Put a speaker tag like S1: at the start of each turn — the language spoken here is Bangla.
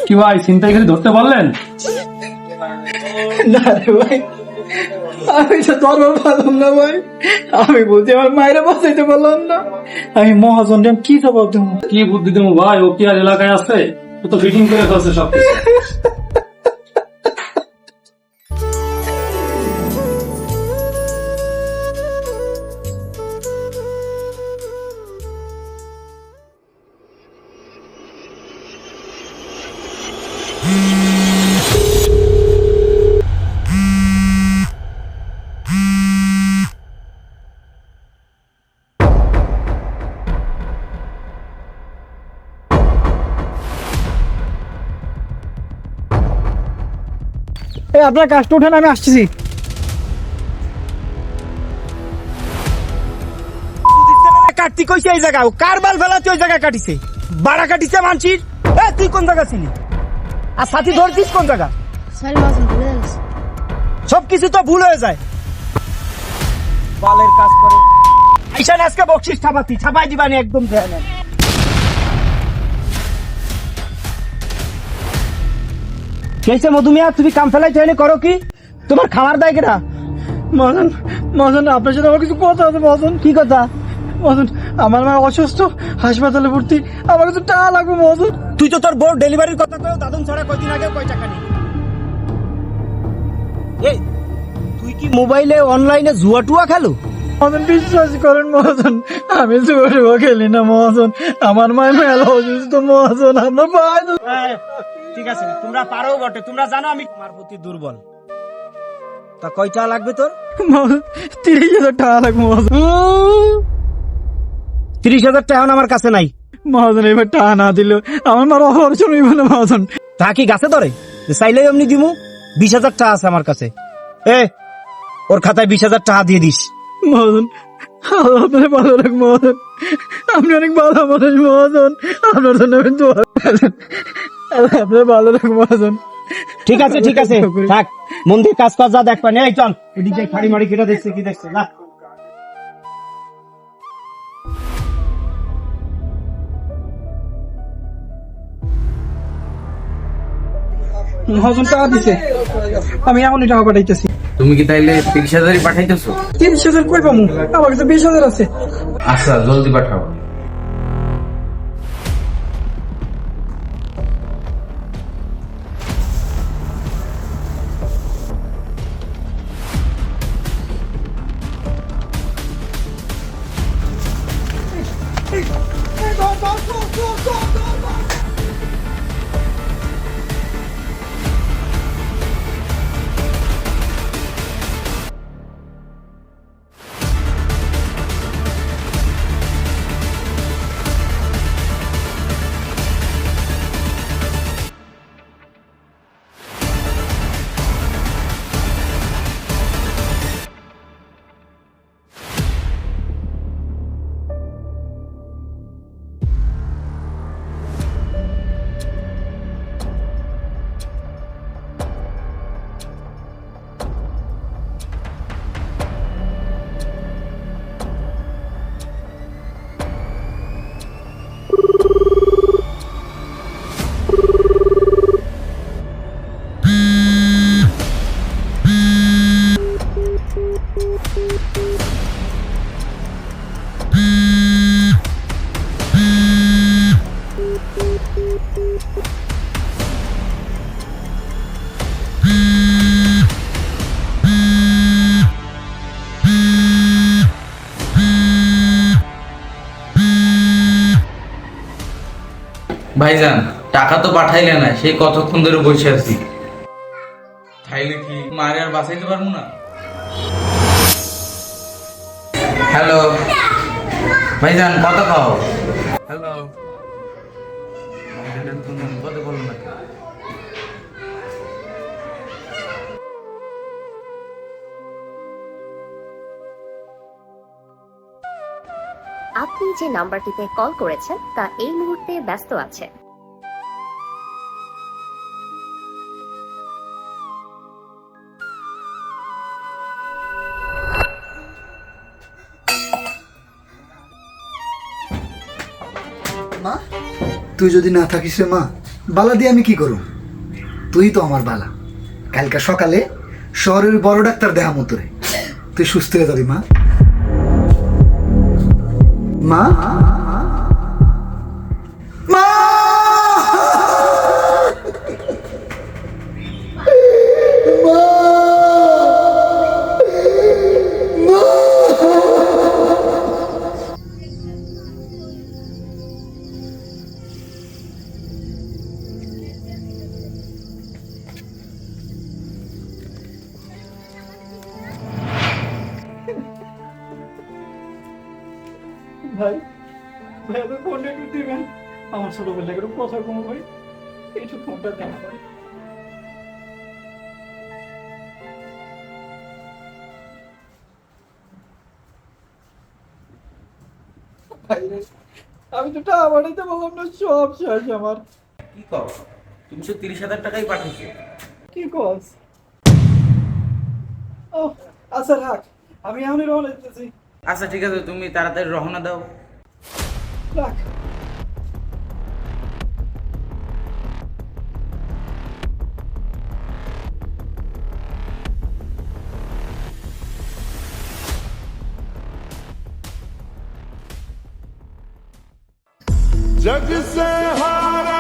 S1: কি ভাই ছিনতাইকারী ধরতে পারলেন?
S2: না রে ভাই, আমি তো ধরবো পারলাম না ভাই। আমি বুঝি আমার মায়েরা বাঁচাইতে পারলাম না। আমি মহাজন কি জবাব দেবো?
S1: কি বুদ্ধি দেবো ভাই, ও কি আর এলাকায় আছে? ও তো ফিটিং করে ফেলছে সবকিছু।
S2: এই আপনার কাজটা উঠেন, আমি আসতেছি।
S3: কাটতি কইছে এই জায়গা কার বাল ফেলাতে ওই জায়গা কাটিছে বাড়া কাটিছে মানছির। তুই কোন জায়গা ছিলি আর সাথী ধরছিস কোন জায়গা? সবকিছু তো ভুল হয়ে যায়, বালের কাজ করে। আইসান আজকে বকশিস ছাপাই দিবানি একদম দেয় না। কেসে মধুমিয়া তুমি কাম ফেলাই চাইলে করো কি? তোমার খামার দেয় কেনা?
S2: মহাজন, মহাজন আপনার সাথে আমার কিছু কথা আছে মহাজন।
S3: কি কথা?
S2: মহাজন, আমার মা অসুস্থ, হাসপাতালে ভর্তি, আমার কিছু টাকা লাগবে মহাজন।
S3: তুই তো তোর বোর ডেলিভারির কথা কও, দাদুন ছাড়া কয়দিন আগে কয় টাকা নিবি? এই তুই কি মোবাইলে অনলাইনে জুয়া টুয়া খেলো?
S2: মহাজন বিশ্বাস করেন মহাজন, আমি জুয়া খেলি না মহাজন। আমার মায়ের মেলা অসুস্থ মহাজন, আমরা পাই না।
S3: ঠিক আছে, তোমরা পারো বটে, তোমরা জানো আমি তোমার প্রতি দুর্বল। তা কয় টাকা লাগবে তোর?
S2: মহাজন 30,000 টাকা লাগবে মহাজন।
S3: 30,000 টাকা এখন আমার কাছে নাই।
S2: মহাজন এবার টাকা না দিল আমার মার অপারেশন হইব না মহাজন।
S3: তা কি গাছে ধরে যে চাইলেই এমনি দিমু? 20,000 টাকা আছে আমার কাছে। ওর খাতায় 20,000 টাকা দিয়ে দিস।
S2: মহাজন আপনার ভালো লাগ মহাজন, আপনি অনেক ভালো মানুষ মহাজন, আপনার জন্য আমি দোয়া করি। আপনার ভালো লাগ মহাজন।
S3: ঠিক আছে ঠিক আছে, থাক, মন দিয়ে কাজ কর, যা দেখ পানি। এই চল এদিকে খাড়ি মাড়ি কেটে দেখছে কি দেখছে না।
S2: মহাজন টাকা দিছে, আমি এখনই টাকা পাঠাইতেছি।
S4: তুমি কি তাইলে 30,000 পাঠাইতেছো?
S2: 30,000 কই পামু? আমার কাছে 20,000 আছে।
S4: আচ্ছা জলদি পাঠাও। ভাইজান টাকা তো পাঠাইলে না, সেই কতক্ষণ ধরে বসে আছি। তাইলে কি মারে আর বাঁচাইতে পারবো না? হ্যালো ভাইজান, কত খাও? হ্যালো ভাইজান, তুমি কত বলো না?
S5: আপনি যে নাম্বারটিতে কল করেছেন তা এই মুহূর্তে ব্যস্ত আছে।
S6: মা, তুই যদি না থাকিস রে মা, বালা দিয়ে আমি কি করব? তুই তো আমার বালা। কালকে সকালে শহরের বড় ডাক্তার দেখা মতরে তুই সুস্থ হয়ে যাবি মা। মা মা
S2: ভাই ভাই আপনি ফোনটা একটু দিবেন, আমার ছোটবেলা একটু কথা কম ভাই, একটু ফোনটা দেন ভাই। ভাই রে, আমি তো টাকা পাঠাইতে বললাম না, সব শেষ আমার।
S4: কি কর, তুমি তো 30,000 টাকাই পাঠিয়েছো।
S2: কি কস? ও আচ্ছা রাখ, আমি এখনই রওনা দিতেছি।
S4: আচ্ছা ঠিক আছে, তুমি তাড়াতাড়ি রওনা দাও।
S2: রাখ।
S7: जग से हारा